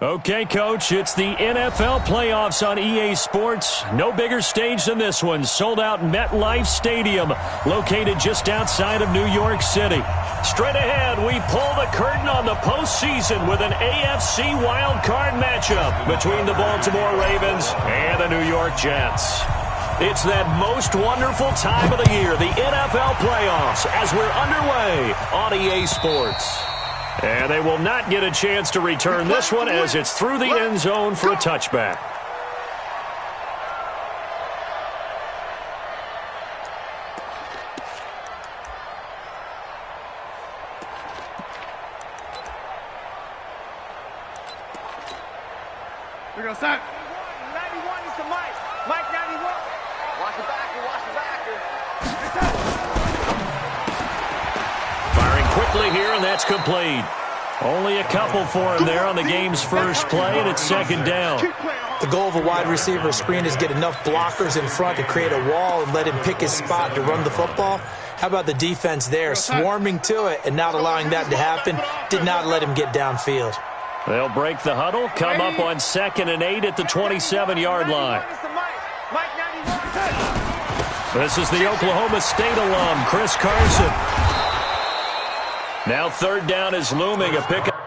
Okay, Coach, it's the NFL playoffs on EA Sports. No bigger stage than this one. Sold out MetLife Stadium, located just outside of New York City. Straight ahead, we pull the curtain on the postseason with an AFC wildcard matchup between the Baltimore Ravens and the New York Jets. It's that most wonderful time of the year, the NFL playoffs, as we're underway on EA Sports. And they will not get a chance to return this one as it's through the end zone for a touchback. We're going to start. 91 is to Mike. Mike 91. Watch the backer, watch the backer. Firing quickly here, and that's complete. Only a couple for him there on the game's first play, and it's second down. The goal of a wide receiver screen is get enough blockers in front to create a wall and let him pick his spot to run the football. How about the defense there, swarming to it and not allowing that to happen? Did not let him get downfield. They'll break the huddle, come up on 2nd and 8 at the 27-yard line. This is the Oklahoma State alum, Chris Carson. Now 3rd down is looming, a pickup.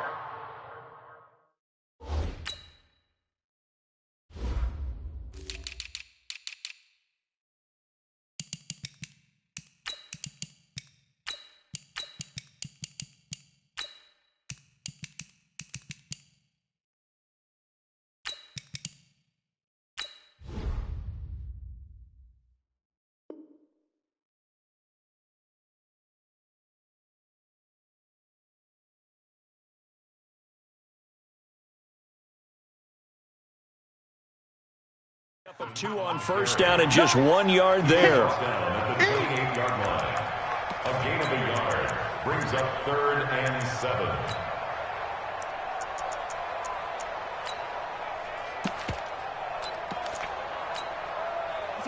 Of 2 on 1st down and just 1 yard there. A gain of a yard brings up 3rd and 7.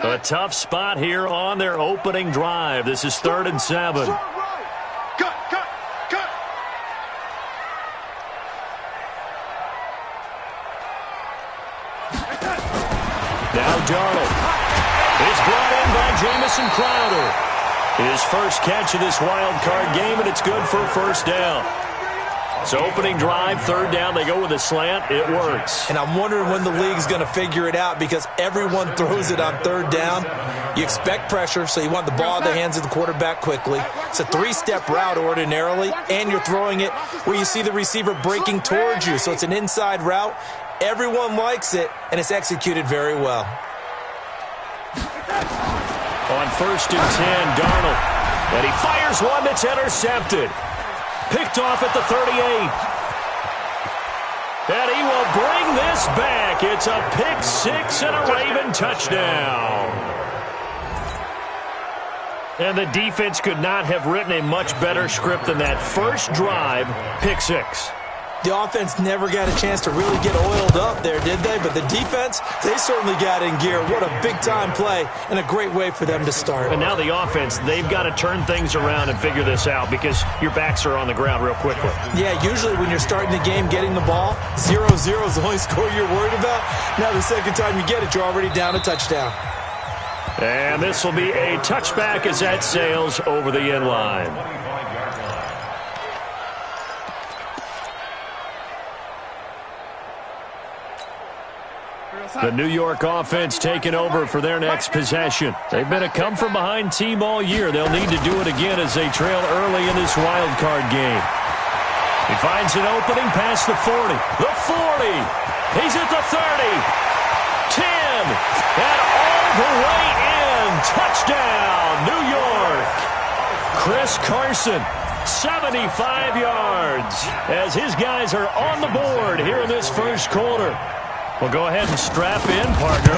A tough spot here on their opening drive. This is 3rd and 7. Cut. Now Darnold is brought in by Jamison Crowder. His first catch of this wild card game, and it's good for a 1st down. So opening drive, 3rd down, they go with a slant. It works. And I'm wondering when the league's going to figure it out because everyone throws it on 3rd down. You expect pressure, so you want the ball in the hands of the quarterback quickly. It's a 3-step route ordinarily, and you're throwing it where you see the receiver breaking towards you. So it's an inside route. Everyone likes it, and it's executed very well. On 1st and 10, Darnold. And he fires one that's intercepted. Picked off at the 38. And he will bring this back. It's a pick 6 and a Raven touchdown. And the defense could not have written a much better script than that first drive, pick 6. The offense never got a chance to really get oiled up there, did they? But the defense, they certainly got in gear. What a big-time play and a great way for them to start. And now the offense, they've got to turn things around and figure this out because your backs are on the ground real quickly. Yeah, usually when you're starting the game, getting the ball, 0-0 is the only score you're worried about. Now the second time you get it, you're already down a touchdown. And this will be a touchback as that sails over the end line. The New York offense taking over for their next possession. They've been a come-from-behind team all year. They'll need to do it again as they trail early in this wild card game. He finds an opening past the 40. The 40. He's at the 30. 10. And all the way in. Touchdown, New York. Chris Carson, 75 yards as his guys are on the board here in this first quarter. Well, go ahead and strap in, partner.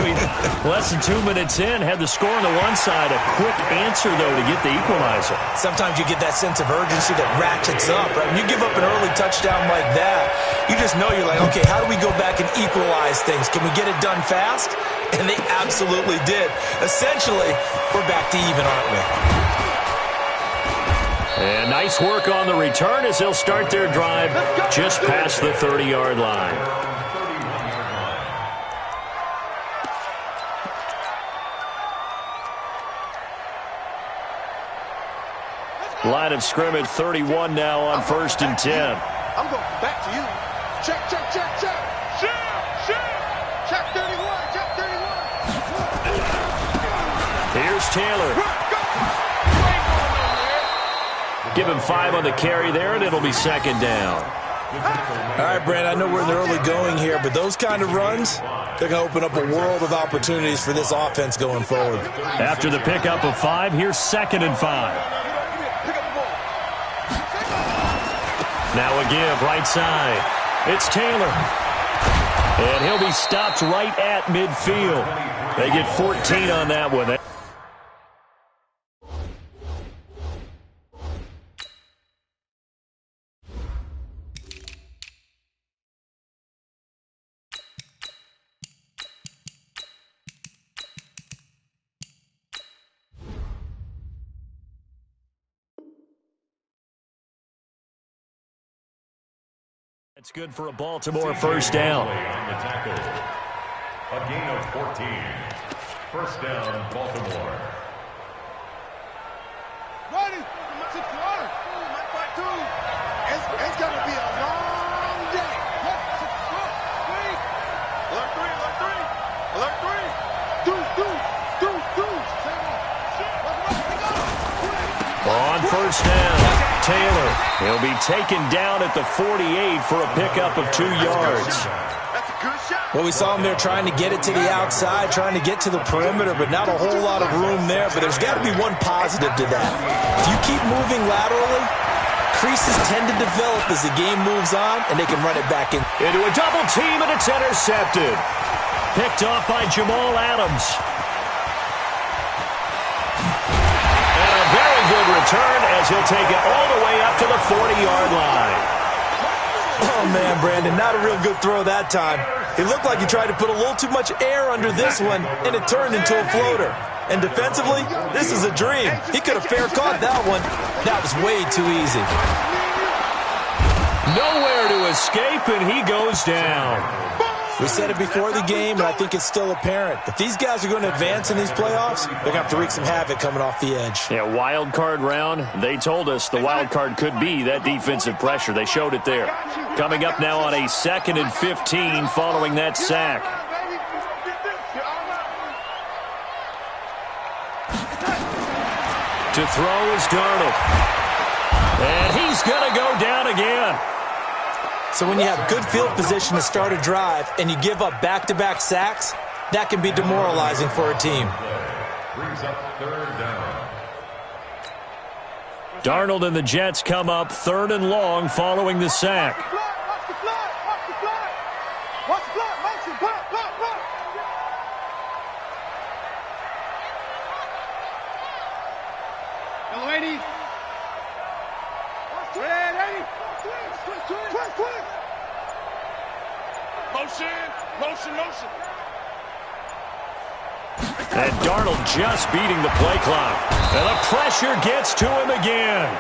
Less than 2 minutes in, had the score on the one side. A quick answer, though, to get the equalizer. Sometimes you get that sense of urgency that ratchets up, right? When you give up an early touchdown like that, you just know you're like, okay, how do we go back and equalize things? Can we get it done fast? And they absolutely did. Essentially, we're back to even, aren't we? And nice work on the return as they'll start their drive just past the 30-yard line. Line of scrimmage 31 now on 1st and 10. I'm going back to you. Check, check, check, check. Check 31, check 31. Here's Taylor. Give him 5 on the carry there, and it'll be 2nd down. All right, Brand, I know we're in the early going here, but those kind of runs, they're going to open up a world of opportunities for this offense going forward. After the pickup of 5, here's 2nd and 5. Now a give, right side. It's Taylor. And he'll be stopped right at midfield. They get 14 on that one. It's good for a Baltimore first down. On the tackle. A gain of 14. First down, Baltimore. Ready? It's going to be a long day. Alert 3. On first down, Taylor. He'll be taken down at the 48 for a pickup of 2 yards. That's a good shot. Well, we saw him there trying to get it to the outside, trying to get to the perimeter, but not a whole lot of room there. But there's got to be one positive to that. If you keep moving laterally, creases tend to develop as the game moves on, and they can run it back in. Into a double team, and it's intercepted. Picked off by Jamal Adams. And a very good return as he'll take it all the way up to the 40-yard line. Oh, man, Brandon, not a real good throw that time. It looked like he tried to put a little too much air under this one, and it turned into a floater. And defensively, this is a dream. He could have fair caught that one. That was way too easy. Nowhere to escape, and he goes down. We said it before the game, and I think it's still apparent. If these guys are going to advance in these playoffs, they're going to have to wreak some havoc coming off the edge. Yeah, wild card round. They told us the wild card could be that defensive pressure. They showed it there. Coming up now on a 2nd and 15 following that sack. To throw is Darnold. And he's going to go down again. So when you have good field position to start a drive and you give up back-to-back sacks, that can be demoralizing for a team. Brings up 3rd down. Darnold and the Jets come up 3rd and long following the sack. Watch the flag. Motion. Block. No, ladies. Ready. Twist. Motion. And Darnold just beating the play clock. And the pressure gets to him again.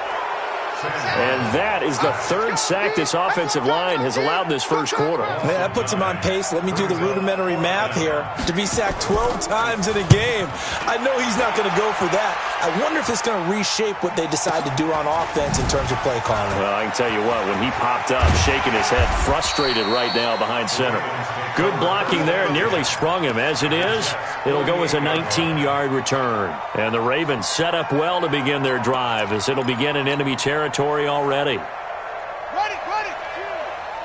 And that is the 3rd sack this offensive line has allowed this first quarter. Man, that puts him on pace. Let me do the rudimentary math here. To be sacked 12 times in a game, I know he's not going to go for that. I wonder if it's going to reshape what they decide to do on offense in terms of play calling. Well, I can tell you what, when he popped up, shaking his head, frustrated right now behind center. Good blocking there, nearly sprung him. As it is, it'll go as a 19-yard return. And the Ravens set up well to begin their drive as it'll begin in enemy territory already. Ready.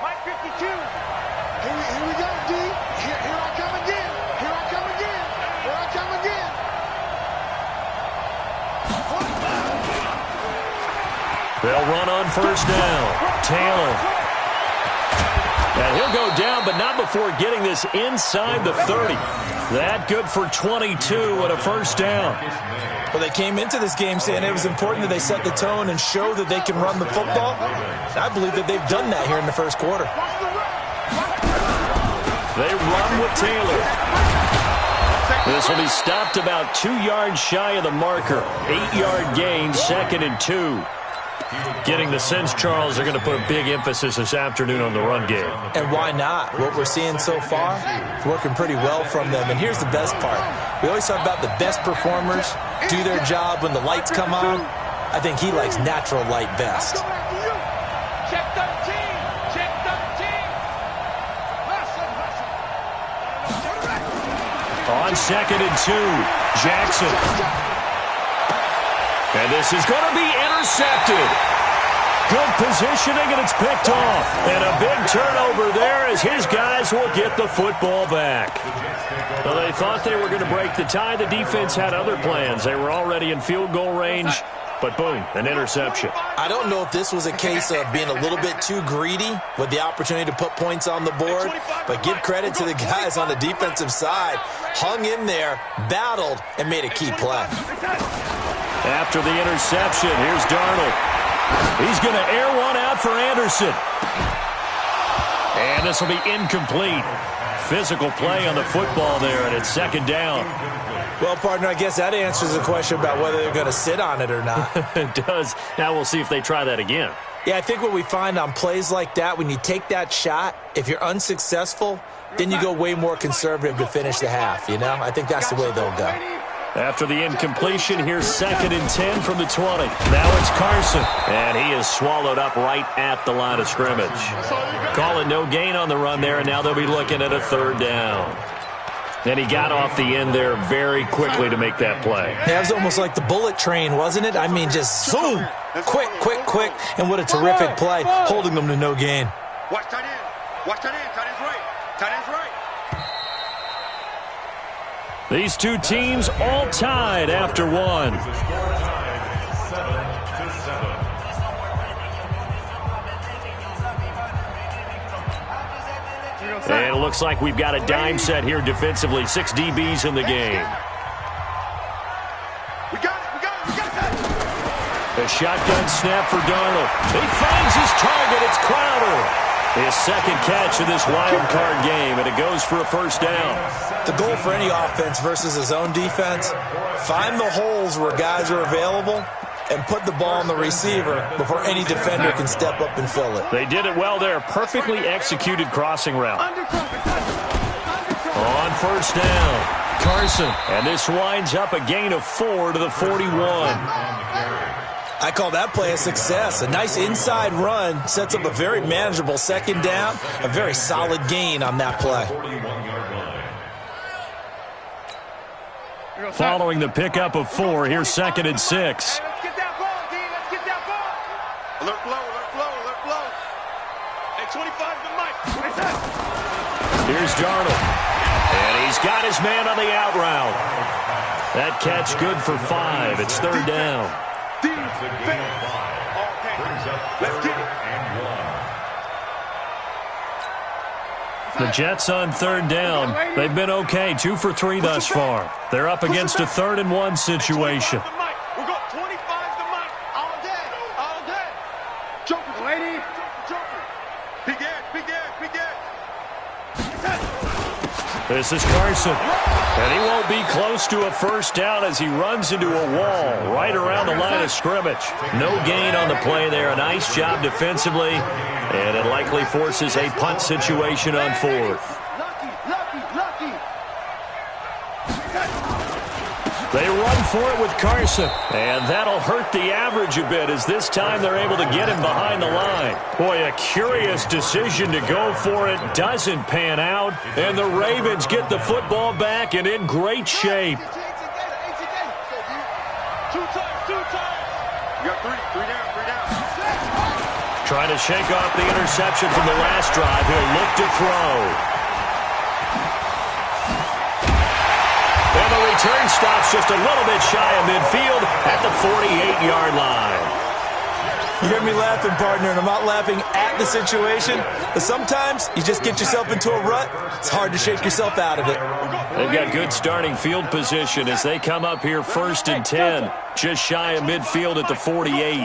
Mike 52. Here we go, D. Here I come again. They'll run on first down. Taylor. And he'll go down, but not before getting this inside the 30. That good for 22 and a first down. Well, they came into this game saying it was important that they set the tone and show that they can run the football. I believe that they've done that here in the first quarter. They run with Taylor. This will be stopped about 2 yards shy of the marker. 8-yard gain, 2nd and 2. Getting the sense, Charles, they're going to put a big emphasis this afternoon on the run game. And why not? What we're seeing so far is working pretty well from them. And here's the best part. We always talk about the best performers do their job when the lights come on. I think he likes natural light best. Check 13. Check 13. On 2nd and 2, Jackson. And this is going to be intercepted. Good positioning, and it's picked off. And a big turnover there as his guys will get the football back. Well, they thought they were going to break the tie. The defense had other plans. They were already in field goal range, but boom, an interception. I don't know if this was a case of being a little bit too greedy with the opportunity to put points on the board, but give credit to the guys on the defensive side. Hung in there, battled, and made a key play. After the interception, here's Darnold. He's going to air one out for Anderson. And this will be incomplete. Physical play on the football there, and it's 2nd down. Well, partner, I guess that answers the question about whether they're going to sit on it or not. It does. Now we'll see if they try that again. Yeah, I think what we find on plays like that, when you take that shot, if you're unsuccessful, then you go way more conservative to finish the half, you know? I think that's the way they'll go. After the incompletion, here's 2nd and 10 from the 20. Now it's Carson, and he is swallowed up right at the line of scrimmage. Calling no gain on the run there, and now they'll be looking at a 3rd down. And he got off the end there very quickly to make that play. Yeah, it was almost like the bullet train, wasn't it? I mean, just zoom, quick, quick, quick, and what a terrific play, holding them to no gain. Watch tight end. Watch tight end. Tight end's right. Tight end's right. These two teams all tied after one. And it looks like we've got a dime set here defensively. 6 DBs in the game. We got it. We got it. We got that. A shotgun snap for Darnold. He finds his target. It's Crowder. His 2nd catch of this wild card game, and it goes for a 1st down. The goal for any offense versus his own defense, find the holes where guys are available and put the ball on the receiver before any defender can step up and fill it. They did it well there. Perfectly executed crossing route. On 1st down, Carson. And this winds up a gain of 4 to the 41. I call that play a success. A nice inside run sets up a very manageable 2nd down. A very solid gain on that play. Following the pickup of 4, here's 2nd and 6. Let's get that ball, D. Let's get that ball. Alert blow, alert blow, alert blow. Hey, 25 to Mike. Here's Darnold. And he's got his man on the out route. That catch good for 5. It's 3rd down. Let's get it. The Jets on 3rd down. They've been okay, 2 for 3 thus far. They're up against a 3rd and 1 situation. We'll go 25 to Mike. All day. All day. Joker, lady. Joker. Big edge, big edge, big edge. This is Carson. And he won't be close to a 1st down as he runs into a wall right around the line of scrimmage. No gain on the play there. A nice job defensively. And it likely forces a punt situation on 4th. Lucky. They run for it with Carson. And that'll hurt the average a bit as this time they're able to get him behind the line. Boy, a curious decision to go for it. Doesn't pan out. And the Ravens get the football back and in great shape. Two times. You got three down. Trying to shake off the interception from the last drive. He'll look to throw. And the return stops just a little bit shy of midfield at the 48-yard line. You hear me laughing, partner, and I'm not laughing at the situation, but sometimes you just get yourself into a rut. It's hard to shake yourself out of it. They've got good starting field position as they come up here 1st and 10, just shy of midfield at the 48.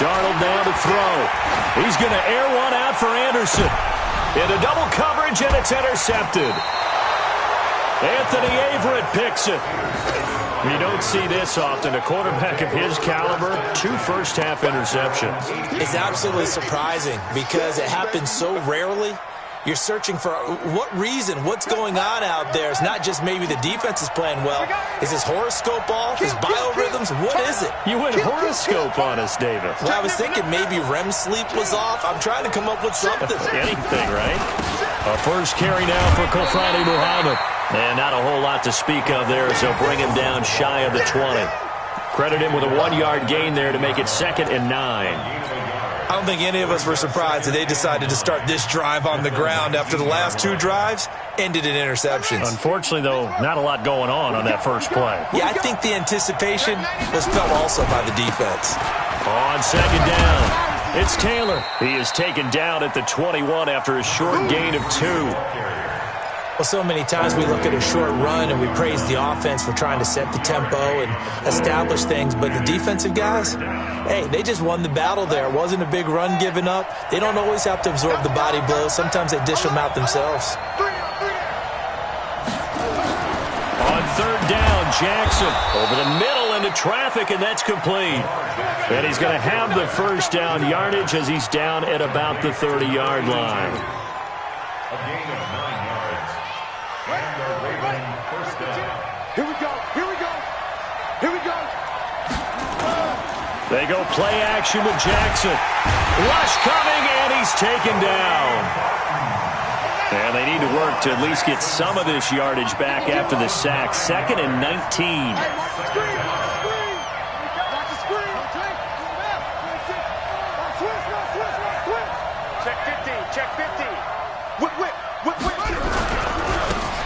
Darnold now to throw. He's going to air one out for Anderson. Into double coverage, and it's intercepted. Anthony Averett picks it. You don't see this often. A quarterback of his caliber, 2 first-half interceptions. It's absolutely surprising because it happens so rarely. You're searching for what reason, what's going on out there. It's not just maybe the defense is playing well. Is his horoscope off? His biorhythms? What is it? You went horoscope on us, Davis. Well, I was thinking maybe REM sleep was off. I'm trying to come up with something. Anything, right? A first carry now for Kofrani Muhammad. And not a whole lot to speak of there, so bring him down shy of the 20. Credit him with a 1-yard gain there to make it 2nd and 9. I don't think any of us were surprised that they decided to start this drive on the ground after the last 2 drives ended in interceptions. Unfortunately, though, not a lot going on that first play. Yeah, I think the anticipation was felt also by the defense. On 2nd down, it's Taylor. He is taken down at the 21 after a short gain of 2. Well, so many times we look at a short run and we praise the offense for trying to set the tempo and establish things, but the defensive guys, hey, they just won the battle there. It wasn't a big run given up. They don't always have to absorb the body blows. Sometimes they dish them out themselves. On 3rd down, Jackson over the middle into traffic, and that's complete. And he's going to have the first down yardage as he's down at about the 30-yard line. A gain of 9 yards. And the Ravens first down. Here we go. Here we go. Here we go. They go play action with Jackson. Rush coming, and he's taken down. And they need to work to at least get some of this yardage back after the sack. 2nd and 19.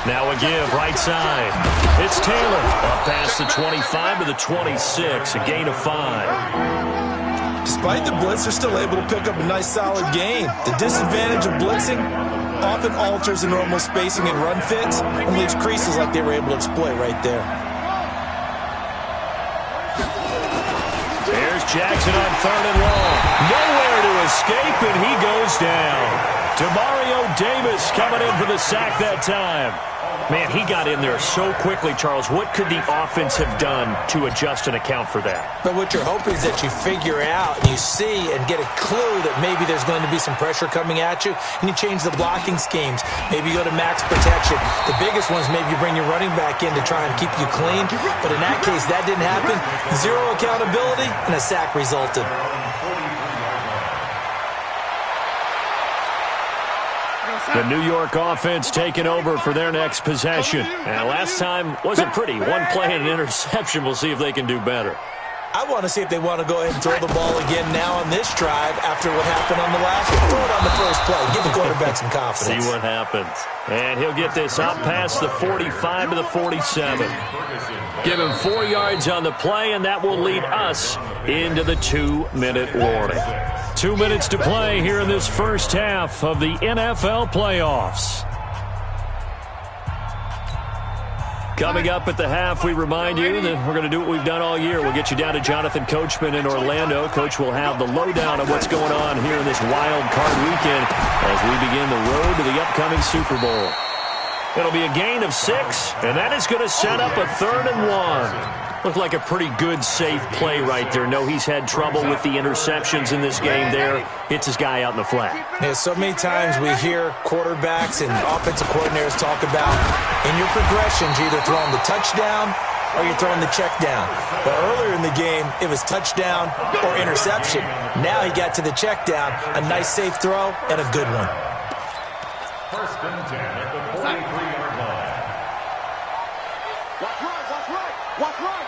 Now a give, right side. It's Taylor. Up past the 25 to the 26, a gain of 5. Despite the blitz, they're still able to pick up a nice, solid gain. The disadvantage of blitzing often alters the normal spacing and run fits and leaves creases like they were able to exploit right there. Here's Jackson on 3rd and long. Nowhere to escape, and he goes down. Demario Davis coming in for the sack that time. Man, he got in there so quickly, Charles. What could the offense have done to adjust and account for that? But what you're hoping is that you figure out and you see and get a clue that maybe there's going to be some pressure coming at you, and you change the blocking schemes. Maybe you go to max protection. The biggest one is maybe you bring your running back in to try and keep you clean. But in that case, that didn't happen. 0 accountability, and a sack resulted. The New York offense taking over for their next possession. And last time wasn't pretty. 1 play and an interception. We'll see if they can do better. I want to see if they want to go ahead and throw the ball again now on this drive after what happened on the last one. Throw it on the first play. Give the quarterback some confidence. See what happens. And he'll get this up past the 45 to the 47. Give him 4 yards on the play, and that will lead us into the 2-minute warning. 2 minutes to play here in this first half of the NFL playoffs. Coming up at the half, we remind you that we're going to do what we've done all year. We'll get you down to Jonathan Coachman in Orlando. Coach will have the lowdown of what's going on here in this wild card weekend as we begin the road to the upcoming Super Bowl. It'll be a gain of 6, and that is going to set up a 3rd and 1. Looked like a pretty good, safe play right there. No, he's had trouble with the interceptions in this game there. Hits his guy out in the flat. Yeah, so many times we hear quarterbacks and offensive coordinators talk about in your progressions, you're either throwing the touchdown or you're throwing the check down. But earlier in the game, it was touchdown or interception. Now he got to the check down, a nice safe throw, and a good one. 1st and 10 at the 43-yard line. Watch right. Watch right.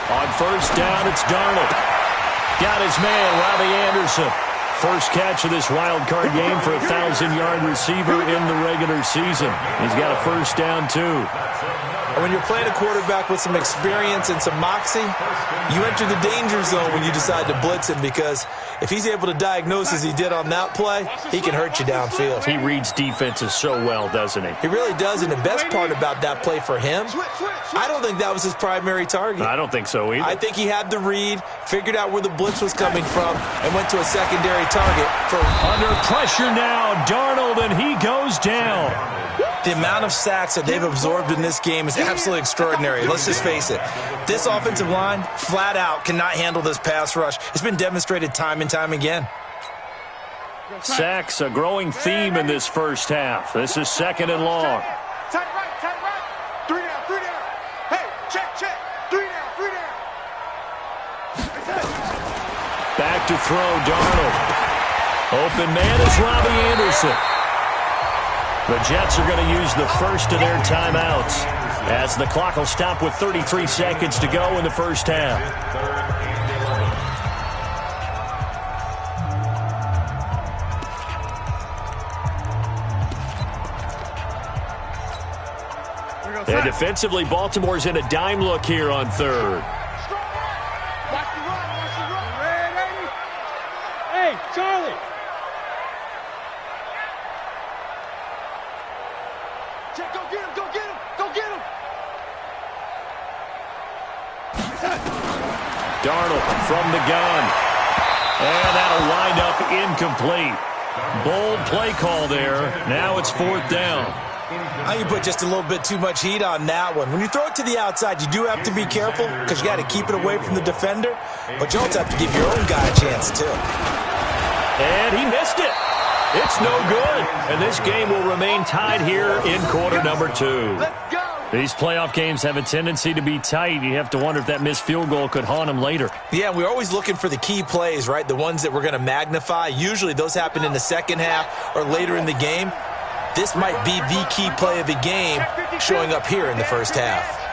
On 1st down, it's Darnold. Got his man, Robbie Anderson. First catch of this wild card game for a 1,000-yard receiver in the regular season. He's got a 1st down, too. And when you're playing a quarterback with some experience and some moxie, you enter the danger zone when you decide to blitz him, because if he's able to diagnose as he did on that play, he can hurt you downfield. He reads defenses so well, doesn't he? He really does, and the best part about that play for him, I don't think that was his primary target. I don't think so either. I think he had the read, figured out where the blitz was coming from, and went to a secondary target. Under pressure now, Darnold, and he goes down. The amount of sacks that they've absorbed in this game is absolutely extraordinary. Let's just face it. This offensive line, flat out, cannot handle this pass rush. It's been demonstrated time and time again. Sacks, a growing theme in this first half. This is 2nd and long. Tight right, tight right. 3 down, 3 down. Hey, check, check. 3 down, 3 down. Back to throw, Darnold. Open man is Robbie Anderson. The Jets are going to use the first of their timeouts, as the clock will stop with 33 seconds to go in the first half. And defensively, Baltimore's in a dime look here on 3rd. Watch the run, watch the run. Ready? Hey, Charlie. Check, go get him, go get him, go get him. Darnold from the gun. And that'll wind up incomplete. Bold play call there. Now it's 4th down. I think you put just a little bit too much heat on that one. When you throw it to the outside, you do have to be careful, because you got to keep it away from the defender, but you also have to give your own guy a chance too. And he missed it. It's no good. And this game will remain tied here in quarter number 2. Let's go. These playoff games have a tendency to be tight. You have to wonder if that missed field goal could haunt him later. Yeah, we're always looking for the key plays, right? The ones that we're going to magnify. Usually those happen in the second half or later in the game. This might be the key play of the game showing up here in the first half.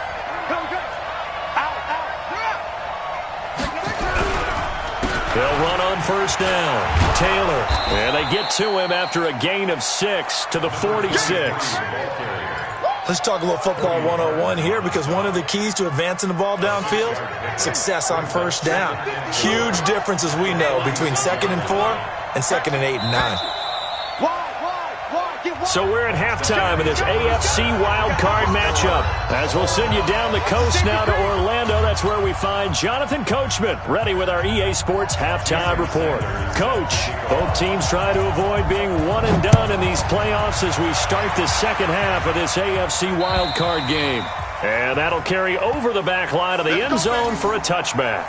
They'll run on first down. Taylor. And they get to him after a gain of 6 to the 46. Let's talk a little football 101 here, because one of the keys to advancing the ball downfield, success on first down. Huge difference, as we know, between 2nd and 4 and 2nd and 8 and 9. So we're at halftime in this AFC wildcard matchup. As we'll send you down the coast now to Orlando, that's where we find Jonathan Coachman, ready with our EA Sports halftime report. Coach, both teams try to avoid being one and done in these playoffs as we start the second half of this AFC wildcard game. And that'll carry over the back line of the end zone for a touchback.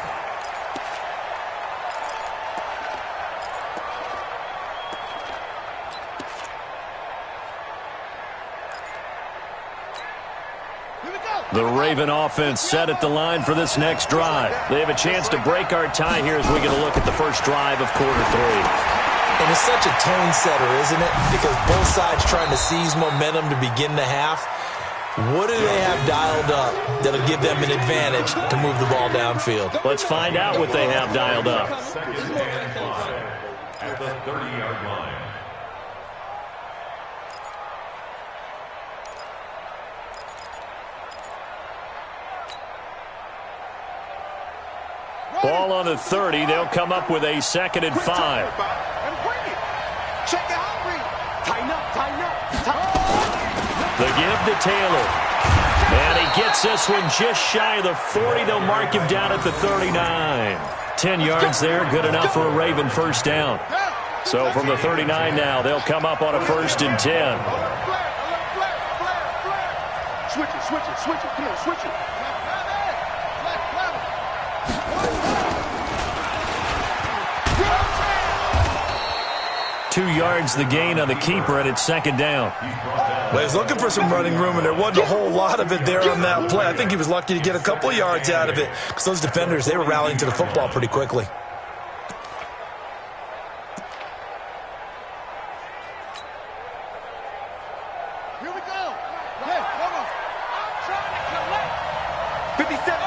The Raven offense set at the line for this next drive. They have a chance to break our tie here as we get a look at the first drive of quarter 3. And it's such a tone setter, isn't it? Because both sides trying to seize momentum to begin the half. What do they have dialed up that'll give them an advantage to move the ball downfield? Let's find out what they have dialed up. At the 30-yard line. Ball on the 30. They'll come up with a 2nd and 5. Check it out, Reed. Tighten up, tighten up. The give to Taylor. And he gets this one just shy of the 40. They'll mark him down at the 39. 10 yards there, good enough for a Raven first down. So from the 39 now, they'll come up on a 1st and 10. Switch it, switch it, switch it. Come on, switch it. 2 yards the gain on the keeper, and it's 2nd down. Well, he was looking for some running room, and there wasn't a whole lot of it there on that play. I think he was lucky to get a couple of yards out of it, because those defenders, they were rallying to the football pretty quickly. Here we go. Hey, come on. I'm trying to collect. 57.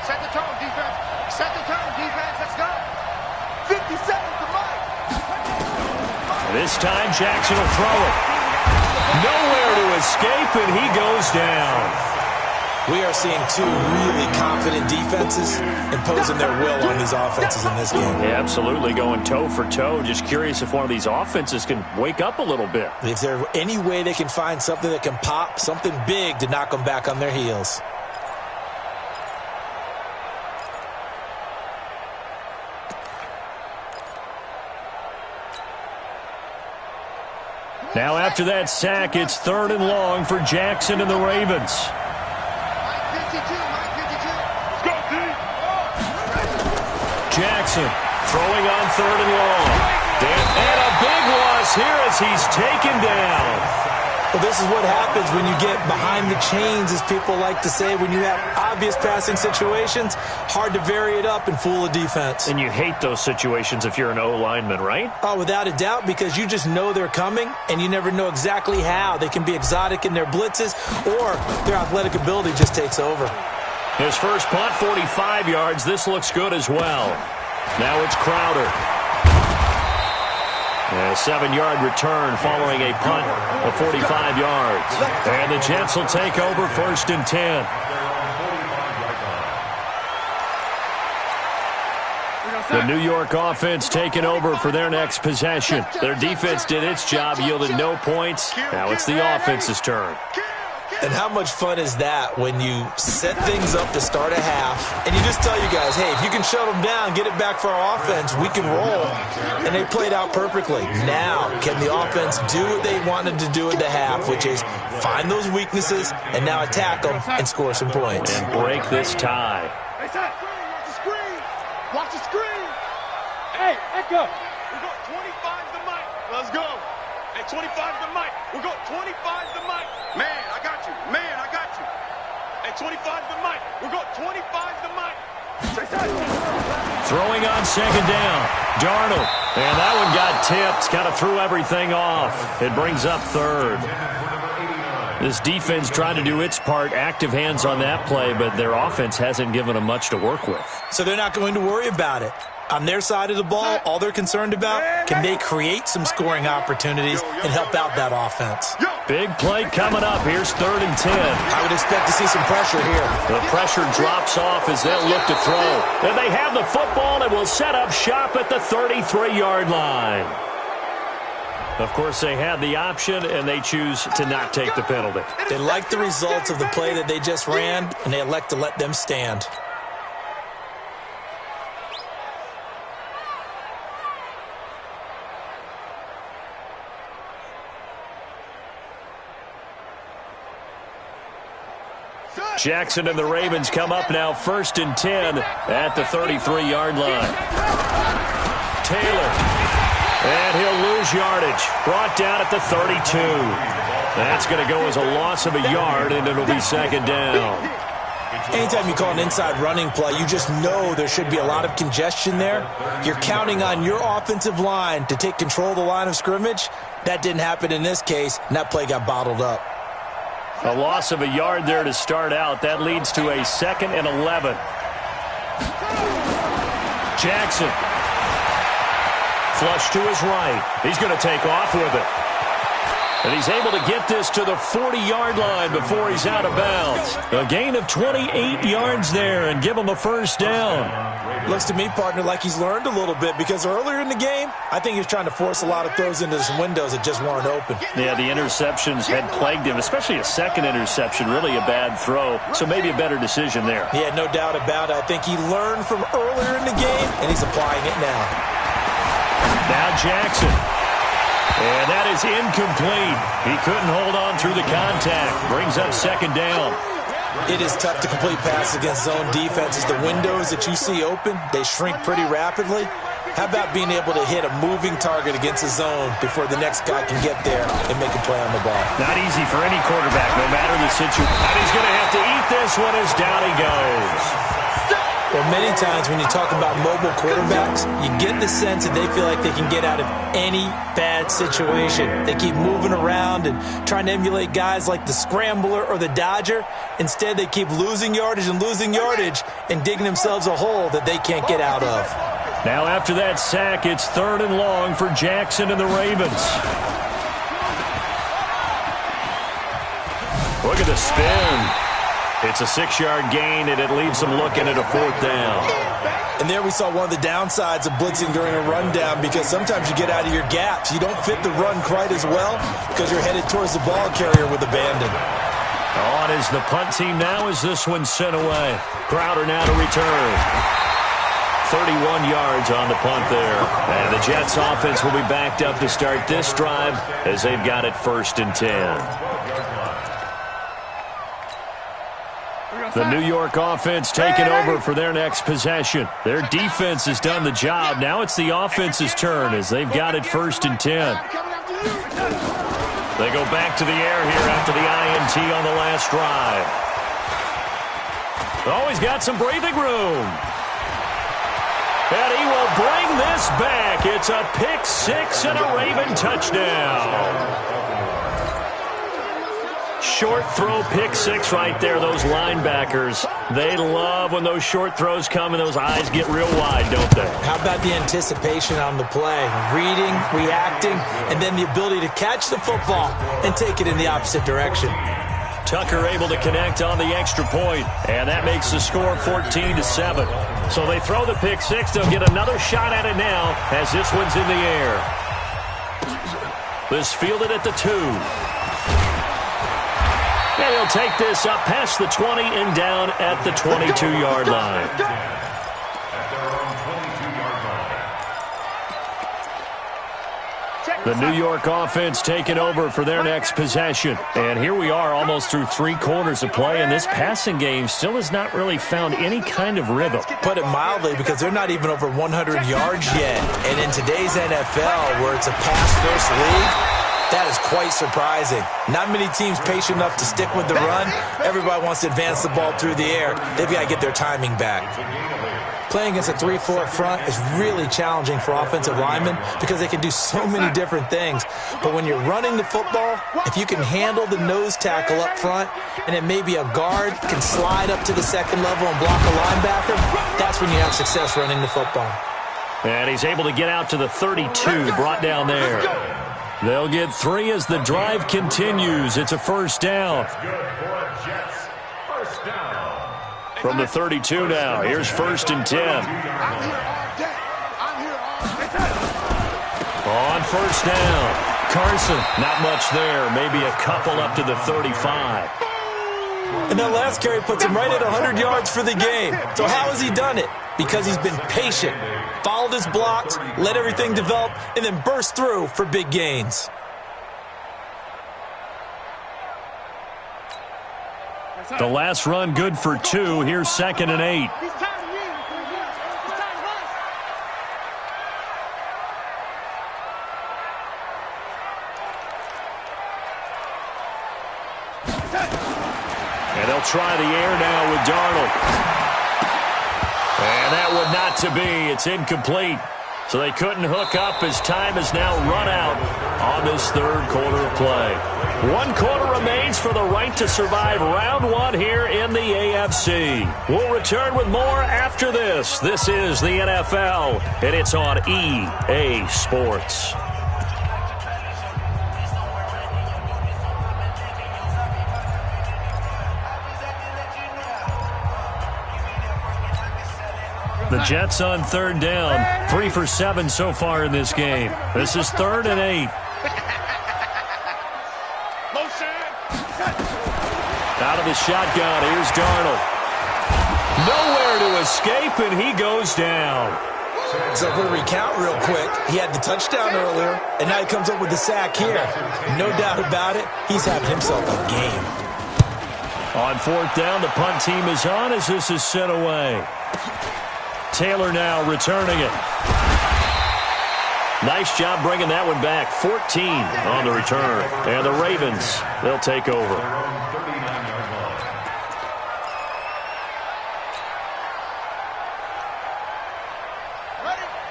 Set the tone, defense. Set the tone, defense. Let's go. 57 to Mike. This time, Jackson will throw it. Nowhere to escape, and he goes down. We are seeing two really confident defenses imposing their will on these offenses in this game. Yeah, absolutely, going toe for toe. Just curious if one of these offenses can wake up a little bit. Is there any way they can find something that can pop, something big to knock them back on their heels? Now after that sack, it's 3rd and long for Jackson and the Ravens. Jackson throwing on 3rd and long. And a big loss here as he's taken down. Well, this is what happens when you get behind the chains, as people like to say. When you have obvious passing situations, hard to vary it up and fool a defense. And you hate those situations if you're an O-lineman, right? Oh, without a doubt, because you just know they're coming, and you never know exactly how. They can be exotic in their blitzes, or their athletic ability just takes over. His first punt, 45 yards. This looks good as well. Now it's Crowder. A 7-yard return following a punt of 45 yards. And the Jets will take over 1st and 10. The New York offense taking over for their next possession. Their defense did its job, yielded no points. Now it's the offense's turn. And how much fun is that when you set things up to start a half and you just tell you guys, hey, if you can shut them down, get it back for our offense, we can roll. And they played out perfectly. Now, can the offense do what they wanted to do at the half, which is find those weaknesses and now attack them and score some points. And break this tie. Hey, son, watch the screen. Watch the screen. Hey, Echo. We got 25 to Mike. Let's go. Hey, 25 to Mike. We got 25 to Mike. Man, I got you. Man, I got you. Hey, 25 to Mike. We got 25 to Mike. Throwing on 2nd down. Darnold. And that one got tipped. Kind of threw everything off. It brings up 3rd. This defense trying to do its part. Active hands on that play, but their offense hasn't given them much to work with. So they're not going to worry about it. On their side of the ball, all they're concerned about, can they create some scoring opportunities and help out that offense? Big play coming up. Here's 3rd and 10. I would expect to see some pressure here. The pressure drops off as they'll look to throw. And they have the football and will set up shop at the 33-yard line. Of course, they had the option, and they choose to not take the penalty. They like the results of the play that they just ran, and they elect to let them stand. Jackson and the Ravens come up now 1st and 10 at the 33-yard line. Taylor. And he'll lose yardage. Brought down at the 32. That's going to go as a loss of a yard, and it'll be 2nd down. Anytime you call an inside running play, you just know there should be a lot of congestion there. You're counting on your offensive line to take control of the line of scrimmage. That didn't happen in this case, and that play got bottled up. A loss of a yard there to start out. That leads to a 2nd and 11. Jackson. Flush to his right. He's going to take off with it. And he's able to get this to the 40-yard line before he's out of bounds. A gain of 28 yards there and give him a 1st down. Looks to me, partner, like he's learned a little bit because earlier in the game, I think he was trying to force a lot of throws into some windows that just weren't open. Yeah, the interceptions had plagued him, especially a 2nd interception, really a bad throw. So maybe a better decision there. Yeah, no doubt about it. I think he learned from earlier in the game, and he's applying it now. Now Jackson. And that is incomplete. He couldn't hold on through the contact. Brings up 2nd down. It is tough to complete passes against zone defenses. The windows that you see open, they shrink pretty rapidly. How about being able to hit a moving target against a zone before the next guy can get there and make a play on the ball? Not easy for any quarterback, no matter the situation. And he's going to have to eat this one as down he goes. Well, many times when you talk about mobile quarterbacks, you get the sense that they feel like they can get out of any bad situation. They keep moving around and trying to emulate guys like the Scrambler or the Dodger. Instead, they keep losing yardage and digging themselves a hole that they can't get out of. Now after that sack, it's 3rd and long for Jackson and the Ravens. Look at the spin. It's a 6-yard gain, and it leaves them looking at a 4th down. And there we saw one of the downsides of blitzing during a rundown, because sometimes you get out of your gaps. You don't fit the run quite as well because you're headed towards the ball carrier with abandon. On is the punt team now as this one's sent away. Crowder now to return. 31 yards on the punt there. And the Jets offense will be backed up to start this drive as they've got it 1st and 10. The New York offense taking over for their next possession. Their defense has done the job. Now it's the offense's turn as they've got it 1st and 10. They go back to the air here after the INT on the last drive. Oh, he's got some breathing room. And he will bring this back. It's a pick 6 and a Raven touchdown. Short throw, pick 6 right there. Those linebackers, they love when those short throws come and those eyes get real wide, don't they? How about the anticipation on the play? Reading, reacting, and then the ability to catch the football and take it in the opposite direction. Tucker able to connect on the extra point, and that makes the score 14-7. So they throw the pick 6. They'll get another shot at it now as this one's in the air. This fielded at the 2. And he'll take this up past the 20 and down at the 22-yard line. The New York offense taking over for their next possession. And here we are almost through 3 quarters of play, and this passing game still has not really found any kind of rhythm. Put it mildly, because they're not even over 100 yards yet. And in today's NFL, where it's a pass-first league, that is quite surprising. Not many teams patient enough to stick with the run. Everybody wants to advance the ball through the air. They've got to get their timing back. Playing against a 3-4 front is really challenging for offensive linemen because they can do so many different things. But when you're running the football, if you can handle the nose tackle up front, and then maybe a guard can slide up to the second level and block a linebacker, that's when you have success running the football. And he's able to get out to the 32, brought down there. They'll get 3 as the drive continues. It's a 1st down. From the 32 now, here's 1st and 10. On 1st down, Carson, not much there. Maybe a couple up to the 35. And that last carry puts him right at 100 yards for the game. So how has he done it? Because he's been patient, followed his blocks, let everything develop, and then burst through for big gains. The last run good for 2. Here's 2nd and 8. And they'll try the air now with Darnold. And that would not to be. It's incomplete. So they couldn't hook up as time has now run out on this 3rd quarter of play. 1 quarter remains for the right to survive round 1 here in the AFC. We'll return with more after this. This is the NFL, and it's on EA Sports. The Jets on 3rd down. 3 for 7 so far in this game. This is 3rd and 8. Out of the shotgun, here's Darnold. Nowhere to escape, and he goes down. So if we recount real quick, he had the touchdown earlier, and now he comes up with the sack here. No doubt about it, he's having himself a game. On 4th down, the punt team is on as this is sent away. Taylor now returning it. Nice job bringing that one back. 14 on the return. And the Ravens, they'll take over.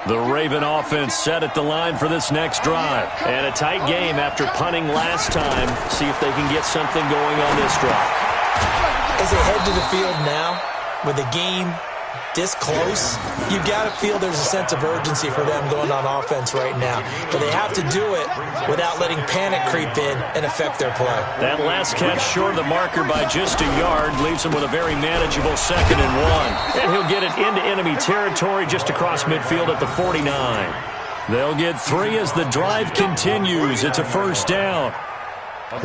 The Raven offense set at the line for this next drive. And a tight game after punting last time. See if they can get something going on this drive. As they head to the field now, with the game this close, you've got to feel there's a sense of urgency for them going on offense right now. But they have to do it without letting panic creep in and affect their play. That last catch short of the marker by just a yard leaves him with a very manageable 2nd and 1. And he'll get it into enemy territory just across midfield at the 49. They'll get 3 as the drive continues. It's a first down.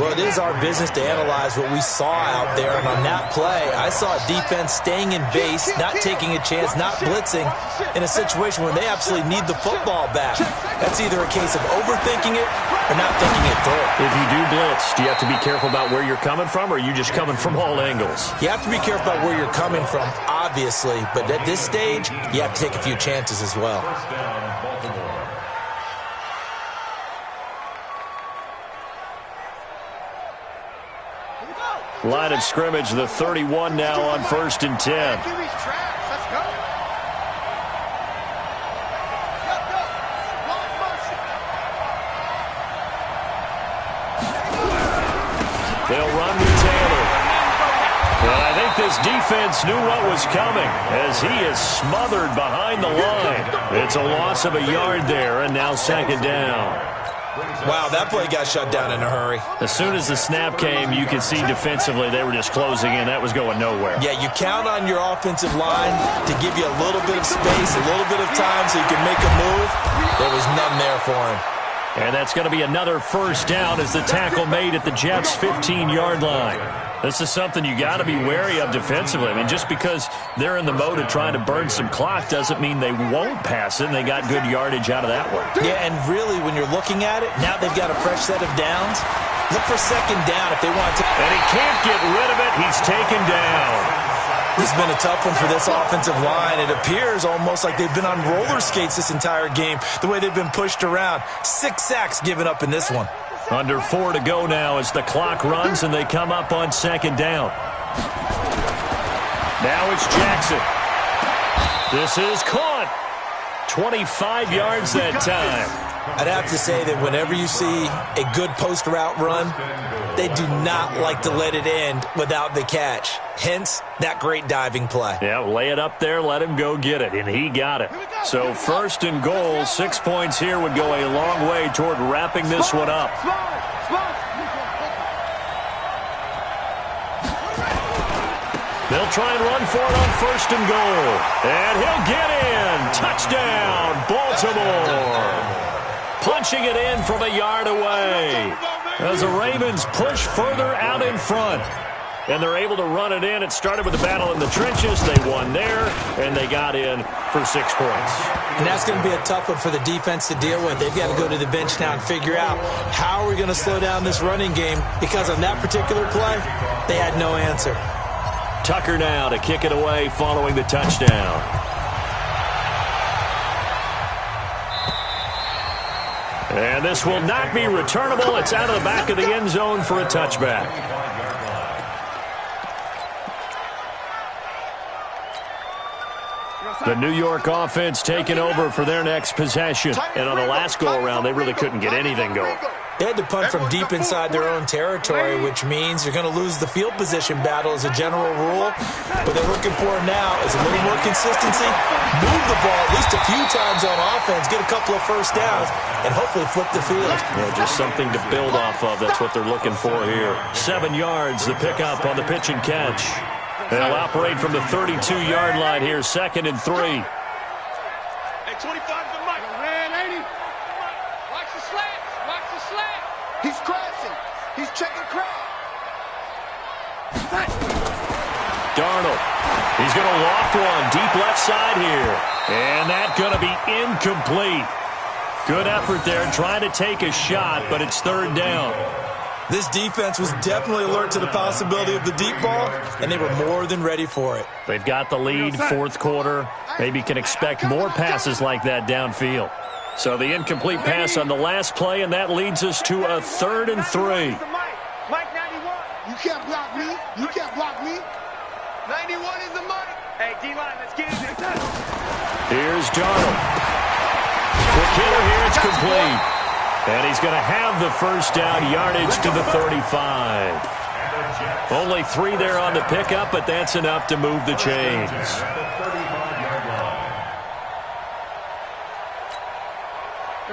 Well, it is our business to analyze what we saw out there, and on that play, I saw a defense staying in base, not taking a chance, not blitzing, in a situation where they absolutely need the football back. That's either a case of overthinking it or not thinking it through. If you do blitz, do you have to be careful about where you're coming from, or are you just coming from all angles? You have to be careful about where you're coming from, obviously, but at this stage, you have to take a few chances as well. First down, Baltimore. Line of scrimmage, the 31 now on 1st and 10. Let's go. They'll run with Taylor. And I think this defense knew what was coming as he is smothered behind the line. It's a loss of a yard there, and now 2nd down. Wow, that play got shut down in a hurry. As soon as the snap came, you could see defensively they were just closing in. That was going nowhere. Yeah, you count on your offensive line to give you a little bit of space, a little bit of time so you can make a move. There was none there for him. And that's going to be another first down as the tackle made at the Jets' 15-yard line. This is something you got to be wary of defensively. I mean, just because they're in the mode of trying to burn some clock doesn't mean they won't pass it, and they got good yardage out of that one. Yeah, and really, when you're looking at it, now they've got a fresh set of downs. Look for 2nd down if they want to. And he can't get rid of it. He's taken down. This has been a tough one for this offensive line. It appears almost like they've been on roller skates this entire game, the way they've been pushed around. 6 sacks given up in this one. Under 4 to go now as the clock runs and they come up on 2nd down. Now it's Jackson. This is caught. 25 yards that time. I'd have to say that whenever you see a good post route run, they do not like to let it end without the catch. Hence, that great diving play. Yeah, lay it up there, let him go get it, and he got it. So 1st and goal, 6 points here would go a long way toward wrapping this one up. They'll try and run for it on 1st and goal. And he'll get in. Touchdown, Baltimore. Punching it in from a yard away. As the Ravens push further out in front. And they're able to run it in. It started with a battle in the trenches. They won there, and they got in for 6 points. And that's going to be a tough one for the defense to deal with. They've got to go to the bench now and figure out how are we going to slow down this running game, because on that particular play, they had no answer. Tucker now to kick it away following the touchdown. And this will not be returnable. It's out of the back of the end zone for a touchback. The New York offense taking over for their next possession. And on the last go-around, they really couldn't get anything going. They had to punt from deep inside their own territory, which means you're going to lose the field position battle as a general rule. What they're looking for now is a little more consistency, move the ball at least a few times on offense, get a couple of first downs, and hopefully flip the field. Yeah, just something to build off of. That's what they're looking for here. 7 yards, the pickup on the pitch and catch. They'll operate from the 32-yard line here, 2nd and 3. Hey, 25 to Mike. Man, 80. Watch the slants. Watch the slant. He's crashing. He's checking crash. Darnold. He's going to loft one deep left side here. And that's going to be incomplete. Good effort there trying to take a shot, but it's 3rd down. This defense was definitely alert to the possibility of the deep ball, and they were more than ready for it. They've got the lead, 4th quarter. Maybe can expect more passes like that downfield. So the incomplete pass on the last play, and that leads us to a 3rd and 3. Mike 91. You can't block me. You can't block me. 91 is the Mike. Hey, D-line, let's get it. Here's Darnold. Quick hitter here, it's complete. And he's going to have the first down, yardage to the 35. Only 3 there on the pickup, but that's enough to move the chains.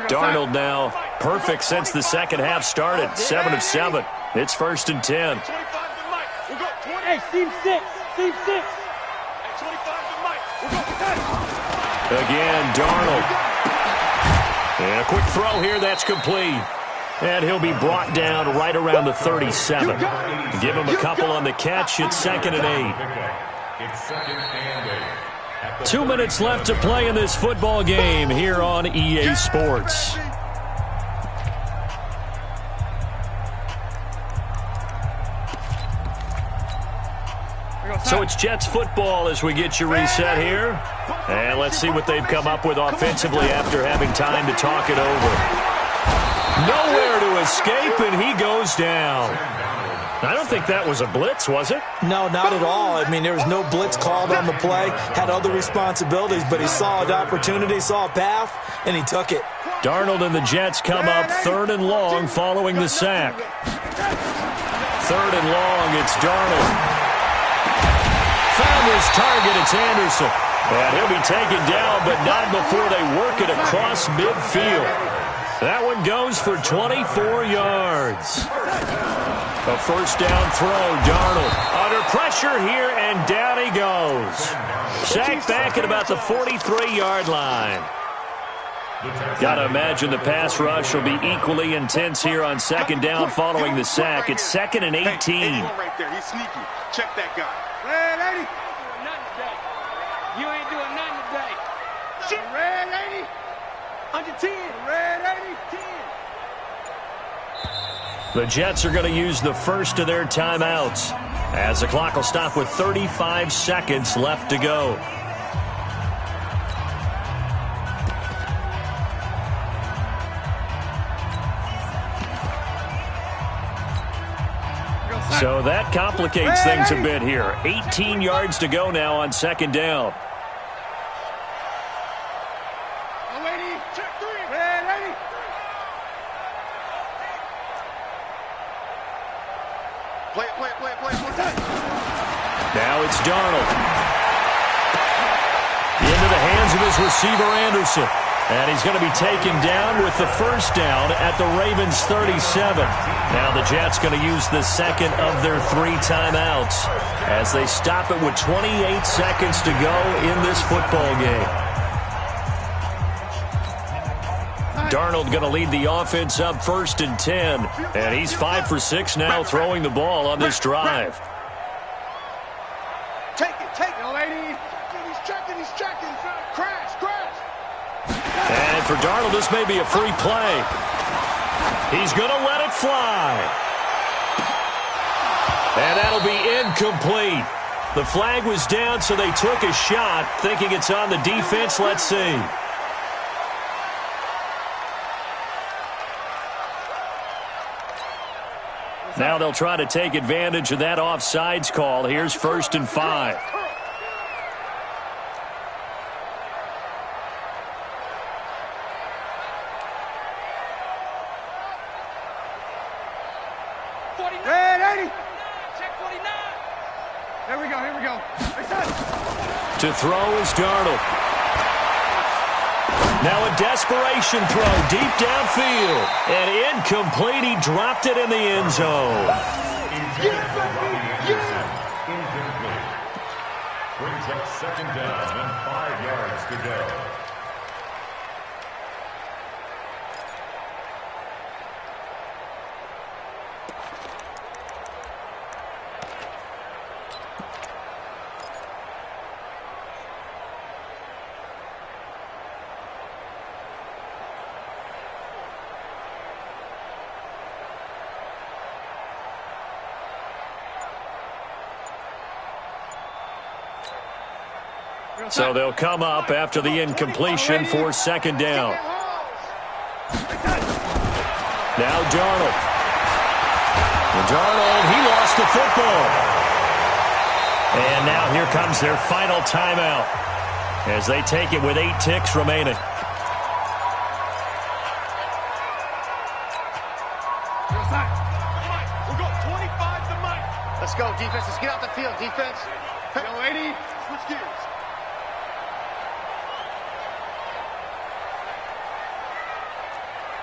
Darnold now perfect since the second half started. 7 of 7. It's 1st and 10. Hey, seam 6. Seam 6. Again, Darnold. And a quick throw here, that's complete. And he'll be brought down right around the 37. Give him a couple on the catch. It's 2nd and 8. 2 minutes left to play in this football game here on EA Sports. So it's Jets football as we get you reset here. And let's see what they've come up with offensively after having time to talk it over. Nowhere to escape, and he goes down. I don't think that was a blitz, was it? No, not at all. I mean, there was no blitz called on the play. Had other responsibilities, but he saw an opportunity, saw a path, and he took it. Darnold and the Jets come up 3rd and long following the sack. 3rd and long, it's Darnold. Found his target, it's Anderson. And he'll be taken down, but not before they work it across midfield. That one goes for 24 yards. A 1st down throw, Darnold. Under pressure here, and down he goes. Sacked back at about the 43-yard line. Got to imagine the pass rush will be equally intense here on 2nd down following the sack. It's 2nd and 18. Hey, right there. He's sneaky. Check that guy. Red lady. You ain't doing nothing today. Red lady. Under 10. Red lady. 10. The Jets are going to use the first of their timeouts as the clock will stop with 35 seconds left to go. So that complicates things a bit here. 18 yards to go now on 2nd down. Now it's Darnold. Into the hands of his receiver, Anderson. And he's going to be taken down with the 1st down at the Ravens' 37. Now the Jets going to use the 2nd of their 3 timeouts as they stop it with 28 seconds to go in this football game. Darnold going to lead the offense up 1st and 10. And he's 5 for 6 now throwing the ball on this drive. Take it, lady. He's checking. Crash. And for Darnold, this may be a free play. He's going to let it fly. And that'll be incomplete. The flag was down, so they took a shot, thinking it's on the defense. Let's see. Now they'll try to take advantage of that offsides call. Here's 1st and 5. To throw is Darnold. Now a desperation throw deep downfield. And incomplete. He dropped it in the end zone. Incomplete. Brings up 2nd down and 5 yards to go. So they'll come up after the incompletion for 2nd down. Now Darnold. He lost the football. And now here comes their final timeout as they take it with 8 ticks remaining. We're going 25 to Mike. Let's go, defense. Let's get out the field, defense. Hey, yo, 80, switch gears.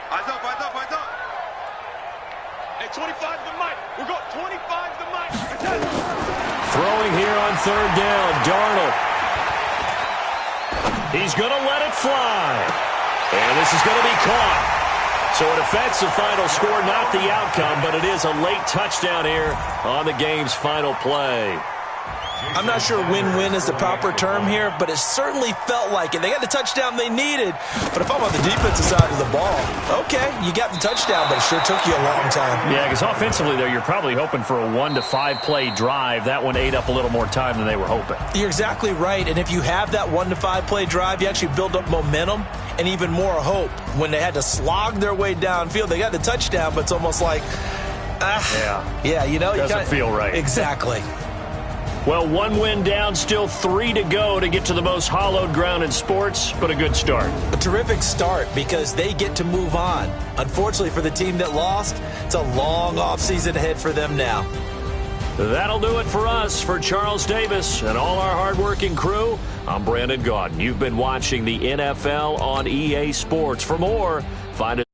Eyes up, eyes up, eyes up. Hey, 25 to Mike. We're going 25 to Mike. Throwing here on third down, Darnold. He's going to let it fly. And this is going to be caught. So it affects the final score, not the outcome, but it is a late touchdown here on the game's final play. I'm not sure win-win is the proper term here, but it certainly felt like it. They got the touchdown they needed, but if I'm on the defensive side of the ball, okay, you got the touchdown, but it sure took you a long time. Yeah, because offensively there, you're probably hoping for a 1 to 5 play drive. That one ate up a little more time than they were hoping. You're exactly right, and if you have that 1 to 5 play drive, you actually build up momentum and even more hope. When they had to slog their way downfield, they got the touchdown, but it's almost like, yeah, you know, doesn't feel right. Exactly. Well, 1 win down, still 3 to go to get to the most hallowed ground in sports, but a good start. A terrific start because they get to move on. Unfortunately for the team that lost, it's a long offseason ahead for them now. That'll do it for us. For Charles Davis and all our hardworking crew, I'm Brandon Gaudin. You've been watching the NFL on EA Sports. For more, find it.